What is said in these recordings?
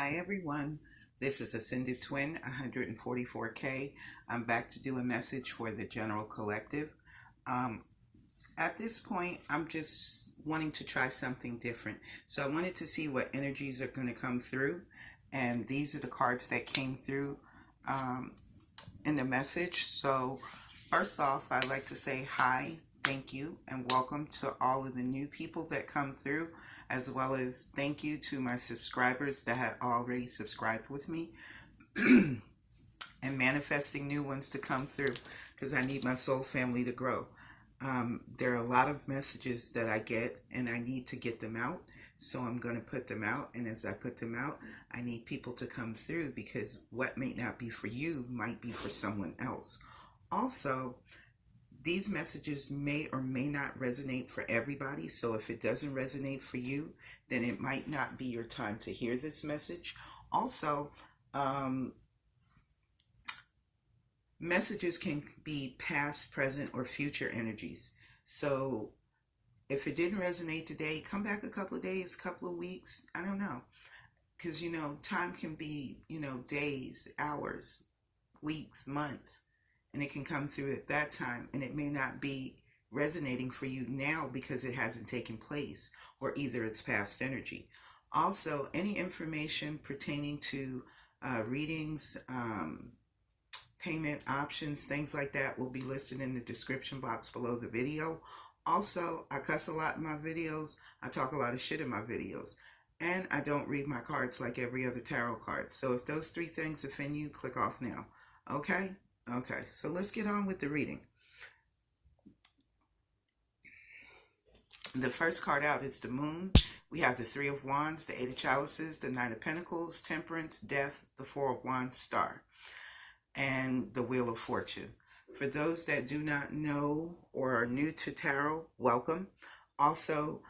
Hi everyone, this is Ascended Twin 144K. I'm back to do a message for the general collective. Um, at this point, I'm just wanting to try something different. So I wanted to see what energies are going to come through. And these are the cards that came through um, in the message. So first off, I'd like to say hi, thank you, and welcome to all of the new people that come through, as well as thank you to my subscribers that had already subscribed with me and manifesting new ones to come through because I need my soul family to grow. There are a lot of messages that I get and I need to get them out. So I'm going to put them out. And as I put them out, I need people to come through because what may not be for you might be for someone else. Also, these messages may or may not resonate for everybody. So if it doesn't resonate for you, then it might not be your time to hear this message. Also, messages can be past, present, or future energies. So if it didn't resonate today, come back a couple of days, couple of weeks. I don't know. Because, time can be, days, hours, weeks, months. And it can come through at that time. And it may not be resonating for you now because it hasn't taken place. Or either it's past energy. Also, any information pertaining to readings, payment options, things like that will be listed in the description box below the video. Also, I cuss a lot in my videos. I talk a lot of shit in my videos. And I don't read my cards like every other tarot card. So if those three things offend you, click off now. Okay? Okay, so let's get on with the reading. The first card out is the Moon. We have the Three of Wands, the Eight of Chalices, the Nine of Pentacles, Temperance, Death, the Four of Wands, Star, and the Wheel of Fortune. For those that do not know or are new to tarot, welcome. Also,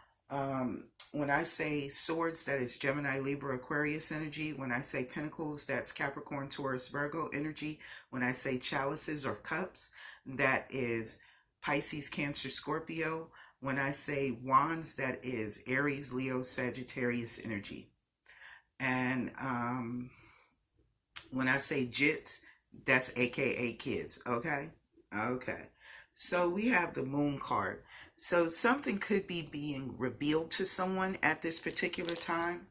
when I say swords, that is Gemini, Libra, Aquarius energy. When I say pentacles, that's Capricorn, Taurus, Virgo energy. When I say chalices or cups, that is Pisces, Cancer, Scorpio. When I say wands, that is Aries, Leo, Sagittarius energy. And when I say jits, that's AKA kids, okay? Okay. So we have the Moon card. So something could be being revealed to someone at this particular time.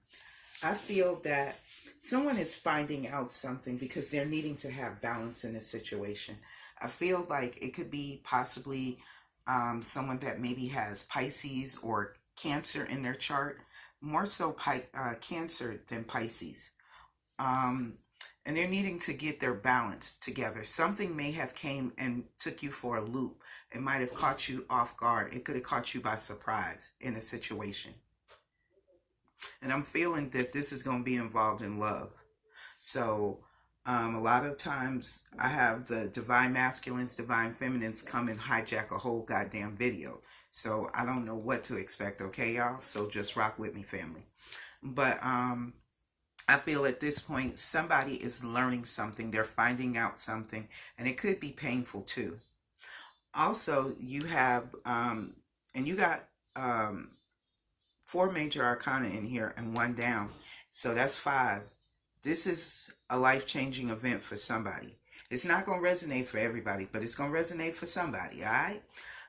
I feel that someone is finding out something because they're needing to have balance in a situation. I feel like it could be possibly someone that maybe has Pisces or Cancer in their chart. More so Cancer than Pisces. And they're needing to get their balance together. Something may have came and took you for a loop. It might have caught you off guard. It could have caught you by surprise in a situation. And I'm feeling that this is going to be involved in love. So a lot of times I have the divine masculines, divine feminines come and hijack a whole goddamn video. So I don't know what to expect, okay, y'all? So just rock with me, family. But I feel at this point, somebody is learning something. They're finding out something. And it could be painful, too. Also, you have, and you got 4 major arcana in here and 1 down. So that's 5. This is a life-changing event for somebody. It's not going to resonate for everybody, but it's going to resonate for somebody, all right?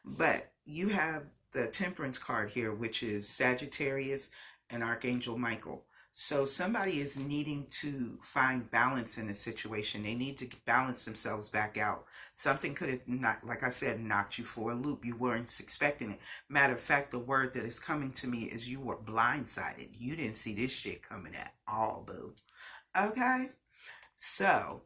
But you have the Temperance card here, which is Sagittarius and Archangel Michael. So somebody is needing to find balance in a situation. They need to balance themselves back out. Something could have, not, like I said, knocked you for a loop. You weren't expecting it. Matter of fact, the word that is coming to me is you were blindsided. You didn't see this shit coming at all, boo. Okay? So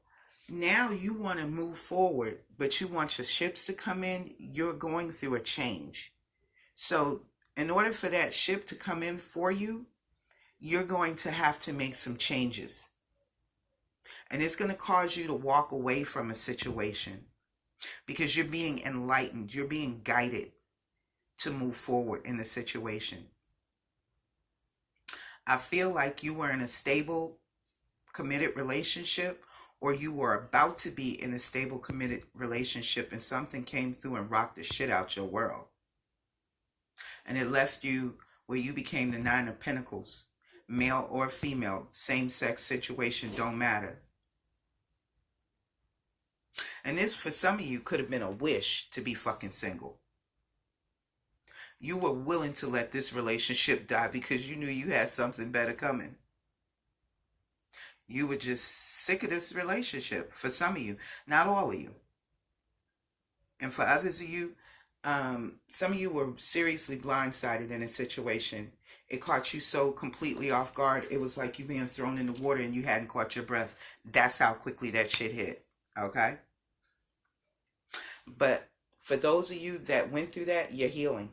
now you want to move forward, but you want your ships to come in. You're going through a change. So in order for that ship to come in for you, you're going to have to make some changes. And it's going to cause you to walk away from a situation because you're being enlightened. You're being guided to move forward in the situation. I feel like you were in a stable, committed relationship, or you were about to be in a stable, committed relationship, and something came through and rocked the shit out your world. And it left you where you became the 9 of Pentacles. male or female, same-sex situation, don't matter. And this, for some of you, could have been a wish to be fucking single. You were willing to let this relationship die because you knew you had something better coming. You were just sick of this relationship. For some of you, not all of you. And for others of you, some of you were seriously blindsided in a situation. It caught you so completely off guard. It was like you being thrown in the water and you hadn't caught your breath. That's how quickly that shit hit. Okay? But for those of you that went through that, you're healing.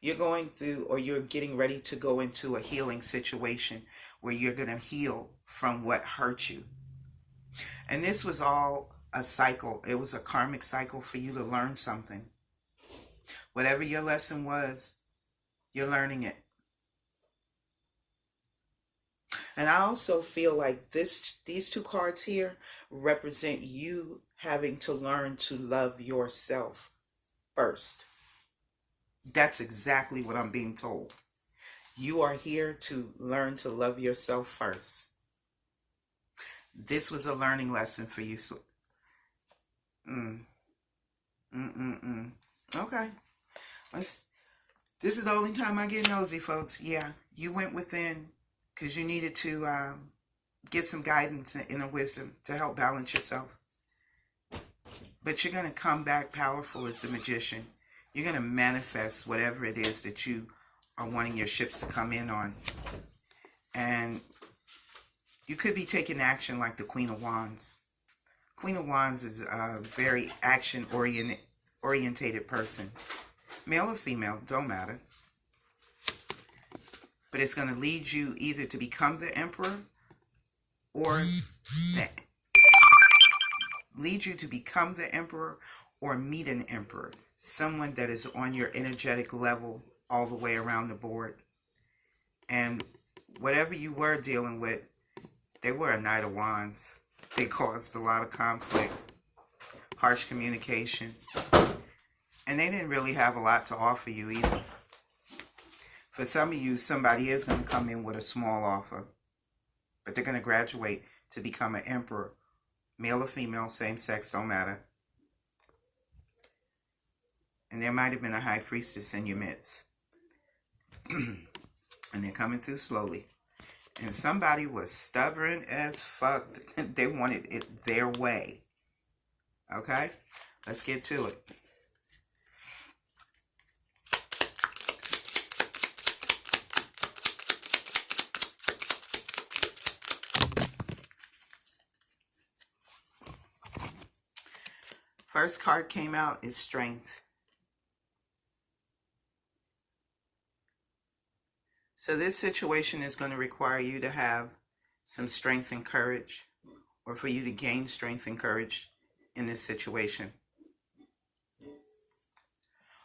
You're going through, or you're getting ready to go into a healing situation where you're going to heal from what hurt you. And this was all a cycle. It was a karmic cycle for you to learn something. Whatever your lesson was, you're learning it. And I also feel like these two cards here represent you having to learn to love yourself first. That's exactly what I'm being told. You are here to learn to love yourself first. This was a learning lesson for you. So, okay. This is the only time I get nosy, folks. Yeah, you went within because you needed to get some guidance and inner wisdom to help balance yourself. But you're going to come back powerful as the magician. You're going to manifest whatever it is that you are wanting your ships to come in on. And you could be taking action like the Queen of Wands. Queen of Wands is a very action-orientated person. Male or female, don't matter. But it's going to lead you either to become the emperor or meet an emperor. Someone that is on your energetic level all the way around the board. And whatever you were dealing with, they were a Knight of Wands. They caused a lot of conflict, harsh communication. And they didn't really have a lot to offer you either. For some of you, somebody is going to come in with a small offer. But they're going to graduate to become an emperor. Male or female, same sex, don't matter. And there might have been a high priestess in your midst. And they're coming through slowly. And somebody was stubborn as fuck. They wanted it their way. Okay? Let's get to it. First card came out is Strength. So this situation is going to require you to have some strength and courage, or for you to gain strength and courage in this situation.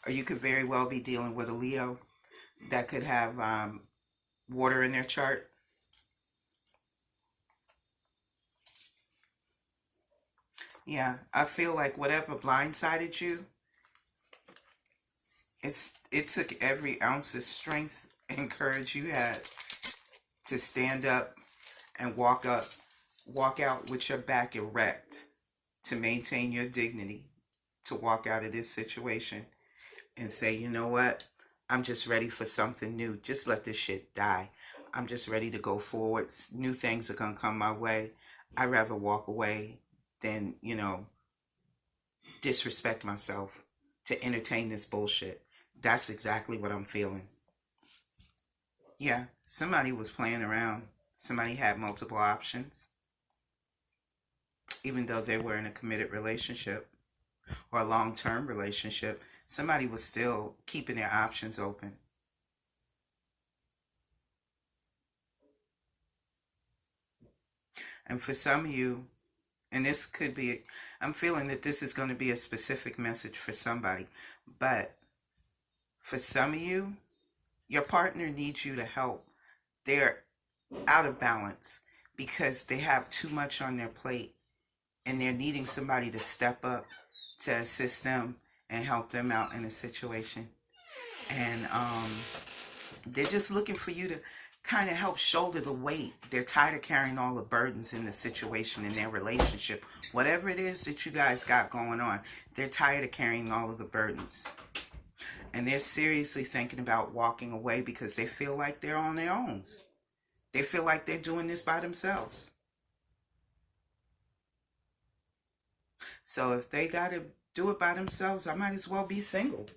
Or you could very well be dealing with a Leo that could have water in their chart. Yeah, I feel like whatever blindsided you, it took every ounce of strength and courage you had to stand up and walk out with your back erect, to maintain your dignity, to walk out of this situation and say, you know what, I'm just ready for something new. Just let this shit die. I'm just ready to go forward. New things are gonna come my way. I'd rather walk away than, disrespect myself to entertain this bullshit. That's exactly what I'm feeling. Yeah, somebody was playing around. Somebody had multiple options. Even though they were in a committed relationship or a long-term relationship, somebody was still keeping their options open. And for some of you, and this could be, I'm feeling that this is going to be a specific message for somebody. But for some of you, your partner needs you to help. They're out of balance because they have too much on their plate. And they're needing somebody to step up to assist them and help them out in a situation. And they're just looking for you kind of help shoulder the weight. They're tired of carrying all the burdens in the situation, in their relationship. Whatever it is that you guys got going on, they're tired of carrying all of the burdens. And they're seriously thinking about walking away because they feel like they're on their own. They feel like they're doing this by themselves. So if they got to do it by themselves, I might as well be single.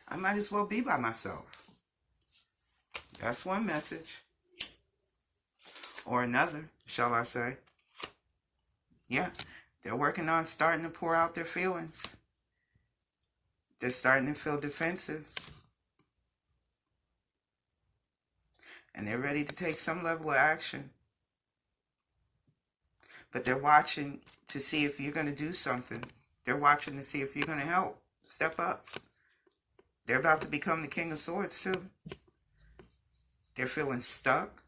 I might as well be by myself. That's one message. Or another, shall I say. Yeah, they're working on starting to pour out their feelings. They're starting to feel defensive. And they're ready to take some level of action. But they're watching to see if you're going to do something. They're watching to see if you're going to help. Step up. They're about to become the King of Swords too. They're feeling stuck.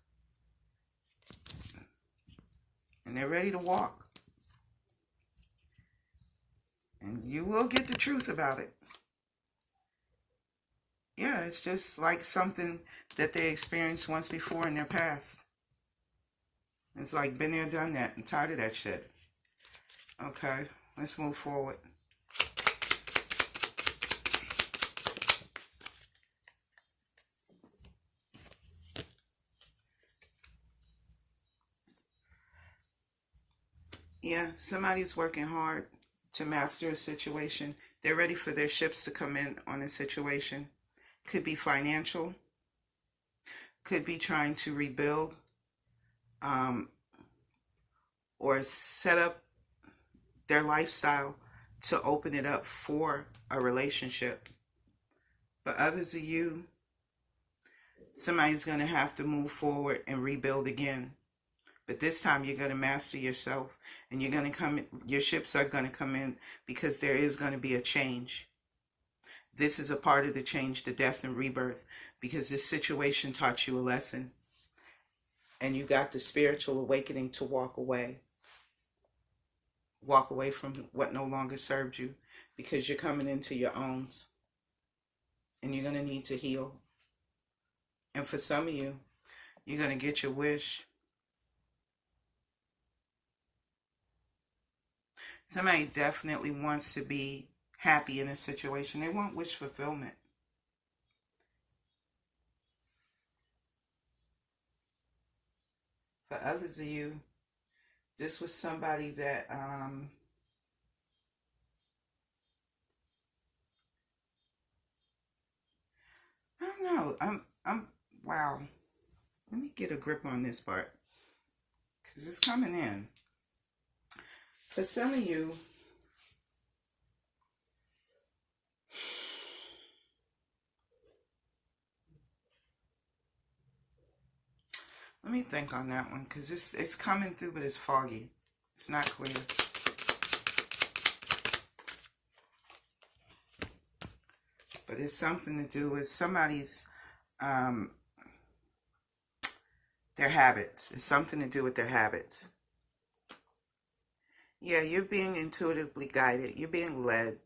And they're ready to walk. And you will get the truth about it. Yeah, it's just like something that they experienced once before in their past. It's like, been there, done that. I'm tired of that shit. Okay, let's move forward. Yeah, somebody's working hard to master a situation. They're ready for their ships to come in on a situation. Could be financial. Could be trying to rebuild. Or set up their lifestyle to open it up for a relationship. But others of you, somebody's going to have to move forward and rebuild again. But this time you're going to master yourself, and you're going to come, your ships are going to come in because there is going to be a change. This is a part of the change, the death and rebirth, because this situation taught you a lesson. And you got the spiritual awakening to walk away. Walk away from what no longer served you, because you're coming into your own. And you're going to need to heal. And for some of you, you're going to get your wish. Somebody definitely wants to be happy in a situation. They want wish fulfillment. For others of you, this was somebody that I don't know. I'm wow. Let me get a grip on this part, because it's coming in. For some of you, let me think on that one, because it's coming through, but it's foggy. It's not clear. But it's something to do with somebody's, their habits. It's something to do with their habits. Yeah, you're being intuitively guided. You're being led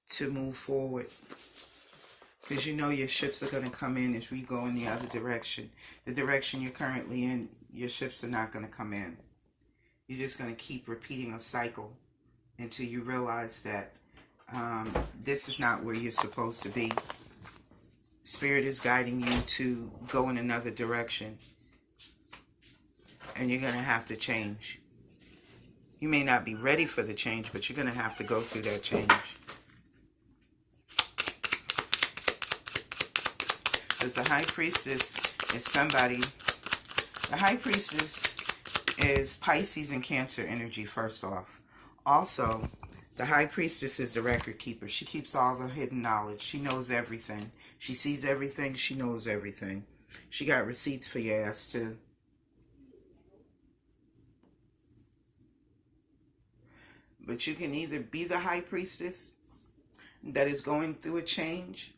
to move forward. Because you know your ships are going to come in as we go in the other direction. The direction you're currently in, your ships are not going to come in. You're just going to keep repeating a cycle until you realize that this is not where you're supposed to be. Spirit is guiding you to go in another direction. And you're going to have to change. You may not be ready for the change, but you're going to have to go through that change. Because the High Priestess is somebody. The High Priestess is Pisces and Cancer energy, first off. Also, the High Priestess is the record keeper. She keeps all the hidden knowledge. She knows everything. She sees everything. She knows everything. She got receipts for your ass, too. But you can either be the High Priestess that is going through a change,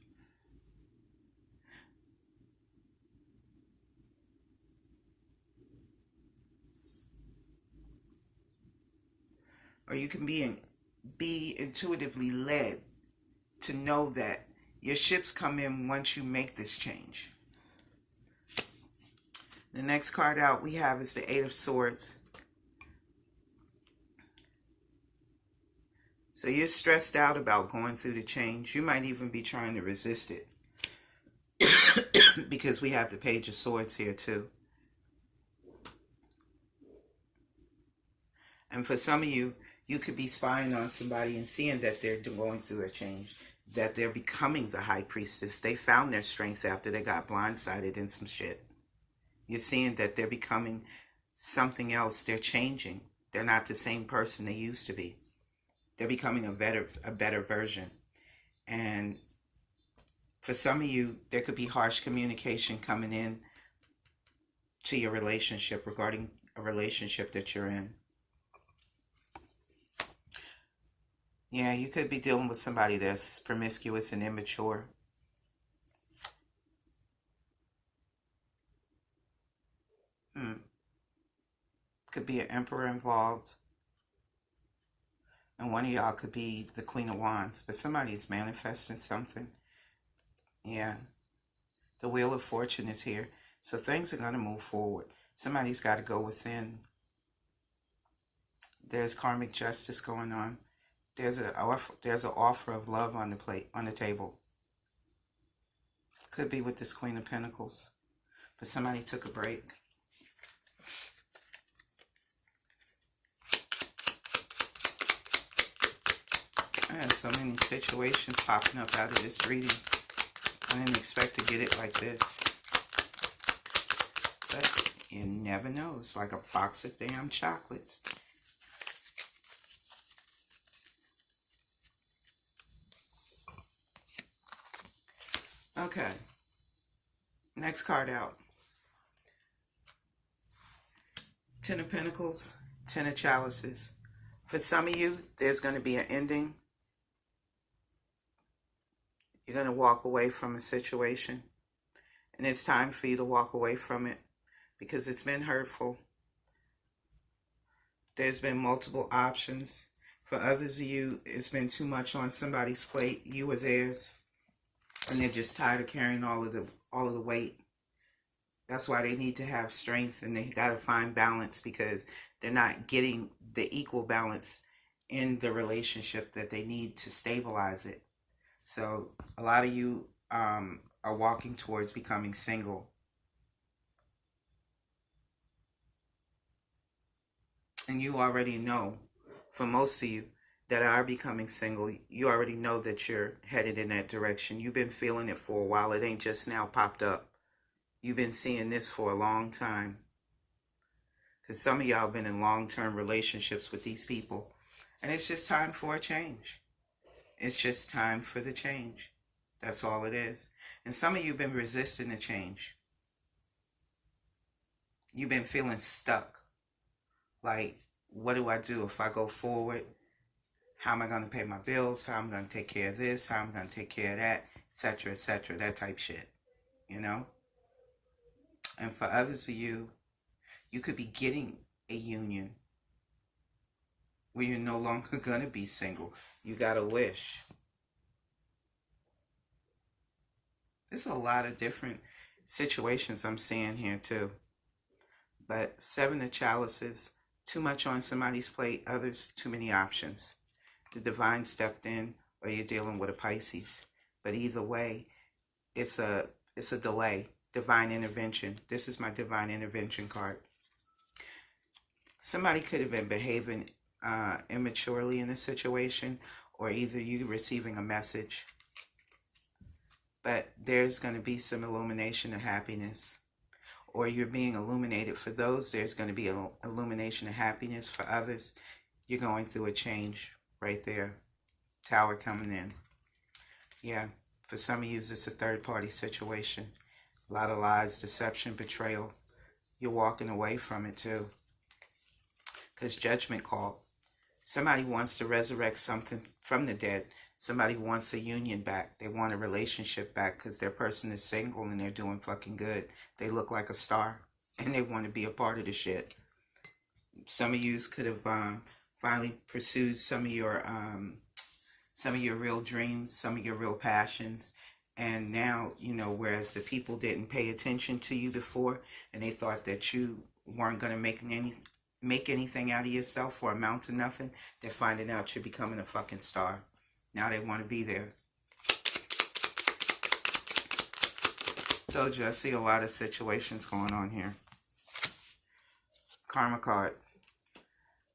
or you can be intuitively led to know that your ships come in once you make this change. The next card out we have is the Eight of Swords. So you're stressed out about going through the change. You might even be trying to resist it. Because we have the Page of Swords here too. And for some of you, you could be spying on somebody and seeing that they're going through a change. That they're becoming the High Priestess. They found their strength after they got blindsided in some shit. You're seeing that they're becoming something else. They're changing. They're not the same person they used to be. They're becoming a better version. And for some of you, there could be harsh communication coming in to your relationship regarding a relationship that you're in. Yeah, you could be dealing with somebody that's promiscuous and immature. Could be an emperor involved. And one of y'all could be the Queen of Wands. But somebody's manifesting something. Yeah. The Wheel of Fortune is here. So things are going to move forward. Somebody's got to go within. There's karmic justice going on. There's an offer of love on the table. Could be with this Queen of Pentacles. But somebody took a break. I had so many situations popping up out of this reading. I didn't expect to get it like this. But you never know. It's like a box of damn chocolates. Okay. Next card out. Ten of Pentacles, Ten of Chalices. For some of you, there's going to be an ending. You're going to walk away from a situation. And it's time for you to walk away from it because it's been hurtful. There's been multiple options. For others of you, it's been too much on somebody's plate, you or theirs. And they're just tired of carrying all of the weight. That's why they need to have strength, and they got to find balance because they're not getting the equal balance in the relationship that they need to stabilize it. So a lot of you are walking towards becoming single. And you already know, for most of you that are becoming single, you already know that you're headed in that direction. You've been feeling it for a while. It ain't just now popped up. You've been seeing this for a long time. Because some of y'all have been in long-term relationships with these people. And it's just time for a change. It's just time for the change. That's all it is. And some of you have been resisting the change. You've been feeling stuck. Like, what do I do if I go forward? How am I going to pay my bills? How am I going to take care of this? How am I going to take care of that? Etc., etc., that type shit. You know? And for others of you, you could be getting a union where you're no longer going to be single. You got a wish. There's a lot of different situations I'm seeing here too. But Seven of Chalices, too much on somebody's plate, others, too many options. The divine stepped in, or you're dealing with a Pisces. But either way, it's a delay. Divine intervention. This is my divine intervention card. Somebody could have been behaving immaturely in a situation, or either you receiving a message. But there's going to be some illumination of happiness. Or you're being illuminated. For those, there's going to be an illumination of happiness. For others, you're going through a change right there. Tower coming in. Yeah, for some of you, it's a third-party situation. A lot of lies, deception, betrayal. You're walking away from it too. Because judgment call. Somebody wants to resurrect something from the dead. Somebody wants a union back. They want a relationship back because their person is single and they're doing fucking good. They look like a star and they want to be a part of the shit. Some of you could have finally pursued some of your real dreams, some of your real passions, And now, you know, whereas the people didn't pay attention to you before and they thought that you weren't going to make anything out of yourself or amount to nothing, they're finding out you're becoming a fucking star. Now they want to be there. Told you, I see a lot of situations going on here. Karma card.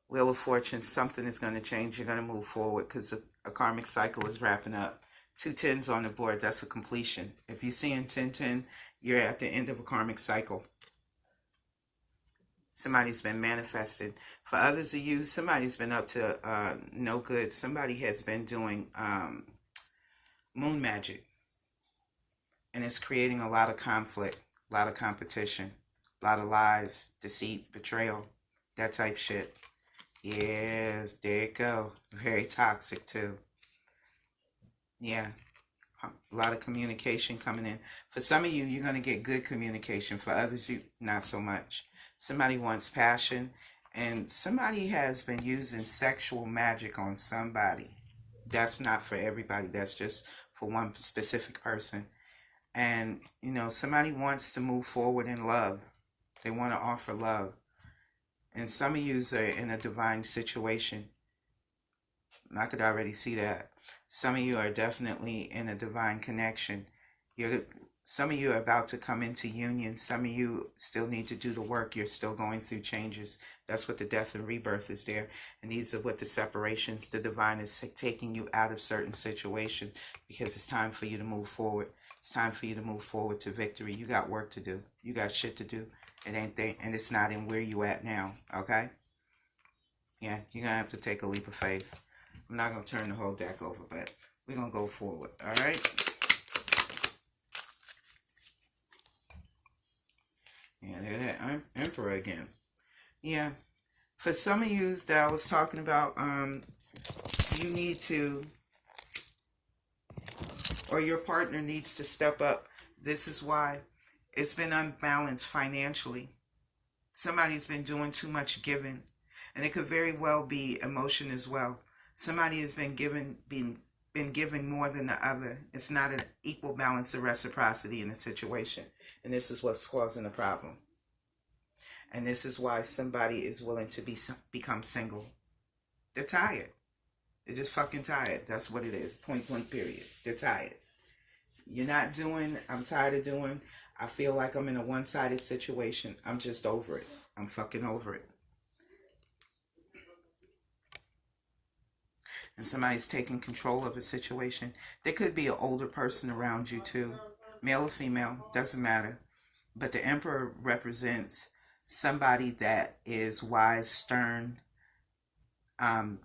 Wheel of Fortune. Something is going to change. You're going to move forward because a karmic cycle is wrapping up. 2 10s on the board. That's a completion. If you're seeing 10-10, you're at the end of a karmic cycle. Somebody's been manifested. For others of you, somebody's been up to no good. Somebody has been doing moon magic. And it's creating a lot of conflict, a lot of competition, a lot of lies, deceit, betrayal, that type shit. Yes, there you go. Very toxic too. Yeah. A lot of communication coming in. For some of you, you're going to get good communication. For others, you not so much. Somebody wants passion, and somebody has been using sexual magic on somebody. That's not for everybody. That's just for one specific person. And, you know, somebody wants to move forward in love. They want to offer love. And some of you are in a divine situation. I could already see that. Some of you are definitely in a divine connection. Some of you are about to come into union. Some of you still need to do the work. You're still going through changes. That's what the death and rebirth is there. And these are what the separations, the divine is taking you out of certain situations because it's time for you to move forward. It's time for you to move forward to victory. You got work to do. You got shit to do. It ain't there, and it's not in where you at now, okay? Yeah, you're going to have to take a leap of faith. I'm not going to turn the whole deck over, but we're going to go forward, all right? Yeah, there's that Emperor again. Yeah, for some of you that I was talking about, you need to, or your partner needs to step up. This is why it's been unbalanced financially. Somebody's been doing too much giving, and it could very well be emotion as well. Somebody has been giving more than the other. It's not an equal balance of reciprocity in the situation, and this is what's causing the problem. And this is why somebody is willing to become single. They're tired. They're just fucking tired. That's what it is. Point blank period. They're tired. You're not doing, I'm tired of doing. I feel like I'm in a one-sided situation. I'm just over it. I'm fucking over it. And somebody's taking control of a situation. There could be an older person around you too. Male or female, doesn't matter. But the Emperor represents somebody that is wise, stern.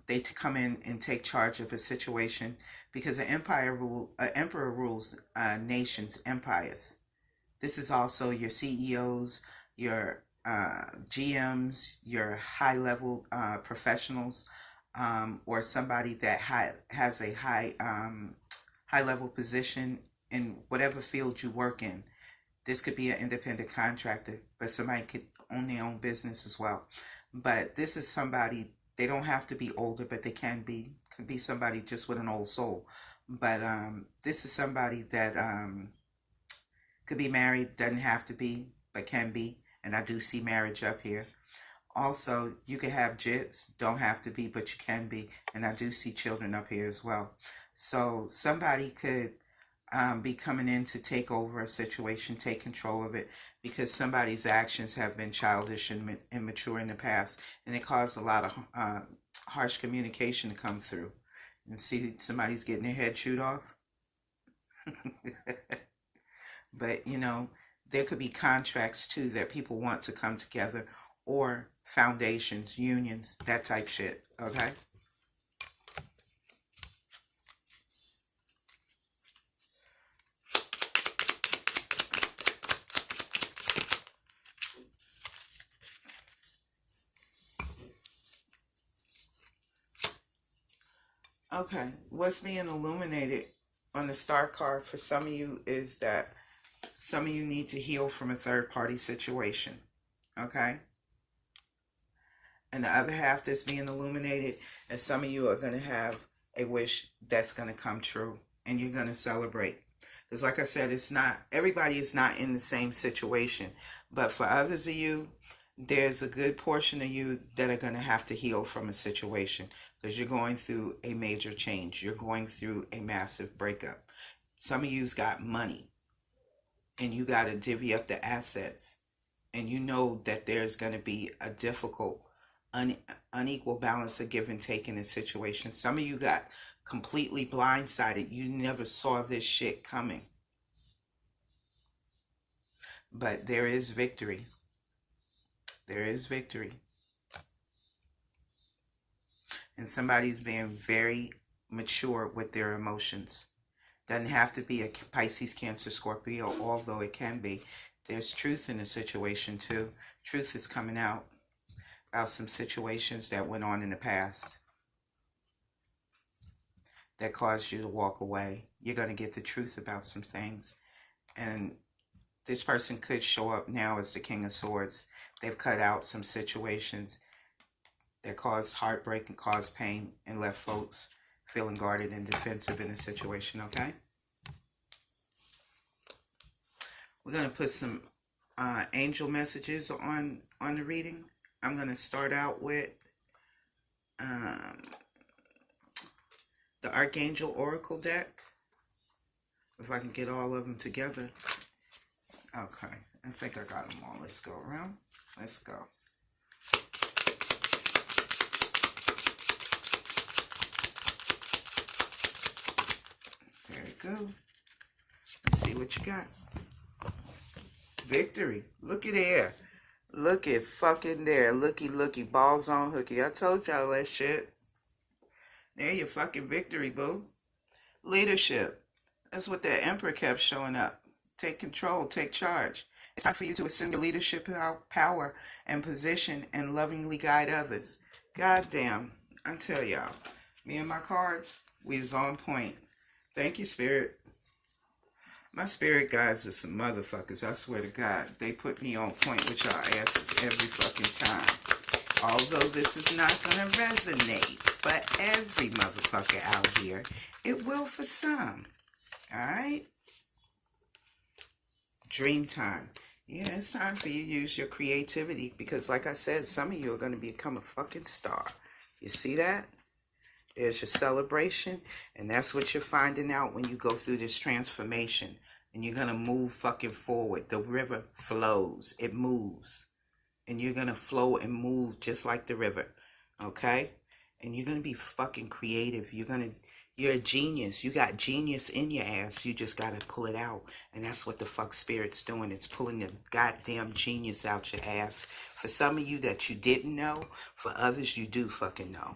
They come in and take charge of a situation because an emperor rules nations, empires. This is also your CEOs, your GMs, your high-level professionals, or somebody that has a high-level position in whatever field you work in. This could be an independent contractor, but somebody could own their own business as well. But this is somebody, they don't have to be older, but they can be. Could be somebody just with an old soul. But this is somebody that could be married, doesn't have to be, but can be. And I do see marriage up here. Also, you can have jits, don't have to be, but you can be. And I do see children up here as well. So somebody could be coming in to take over a situation, take control of it, because somebody's actions have been childish and immature in the past, and it caused a lot of harsh communication to come through. And see, somebody's getting their head chewed off. But, you know, there could be contracts too that people want to come together, or foundations, unions, that type shit, okay? Okay, what's being illuminated on the star card for some of you is that some of you need to heal from a third-party situation, okay? And the other half that's being illuminated, and some of you are going to have a wish that's going to come true, and you're going to celebrate. Because like I said, it's not, everybody is not in the same situation. But for others of you, there's a good portion of you that are going to have to heal from a situation because you're going through a major change. You're going through a massive breakup. Some of you's got money and you got to divvy up the assets. And you know that there's going to be a difficult, unequal balance of give and take in a situation. Some of you got completely blindsided. You never saw this shit coming. But there is victory. There is victory. And somebody's being very mature with their emotions. Doesn't have to be a Pisces, Cancer, Scorpio, although it can be. There's truth in the situation too. Truth is coming out about some situations that went on in the past that caused you to walk away. You're going to get the truth about some things. And this person could show up now as the King of Swords. They've cut out some situations that caused heartbreak and caused pain and left folks feeling guarded and defensive in a situation, okay? We're going to put some angel messages on the reading. I'm going to start out with the ArchAngel Oracle deck. If I can get all of them together. Okay, I think I got them all. Let's go around. Let's go. There you go. Let's see what you got. Victory. Look at there. Look at fucking there. Looky. Balls on hooky. I told y'all that shit. There your fucking victory, boo. Leadership. That's what that Emperor kept showing up. Take control. Take charge. It's time for you to assume your leadership power and position and lovingly guide others. Goddamn. I tell y'all. Me and my cards, we's on point. Thank you, Spirit. My spirit guides are some motherfuckers. I swear to God. They put me on point with y'all asses every fucking time. Although this is not going to resonate for every motherfucker out here, it will for some. Alright? Dream time. Yeah, it's time for you to use your creativity because like I said, some of you are going to become a fucking star. You see that? There's your celebration, and that's what you're finding out when you go through this transformation. And you're going to move fucking forward. The river flows. It moves. And you're going to flow and move just like the river. Okay? And you're going to be fucking creative. You're a genius. You got genius in your ass. You just got to pull it out. And that's what the fuck Spirit's doing. It's pulling the goddamn genius out your ass. For some of you that you didn't know, for others you do fucking know.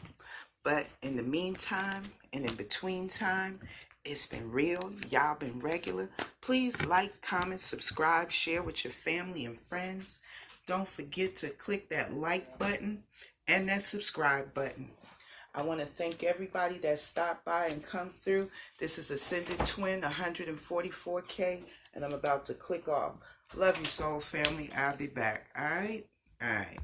But in the meantime, and in between time, it's been real. Y'all been regular. Please like, comment, subscribe, share with your family and friends. Don't forget to click that like button and that subscribe button. I want to thank everybody that stopped by and come through. This is Ascended Twin 144K, and I'm about to click off. Love you, soul family. I'll be back. All right? All right.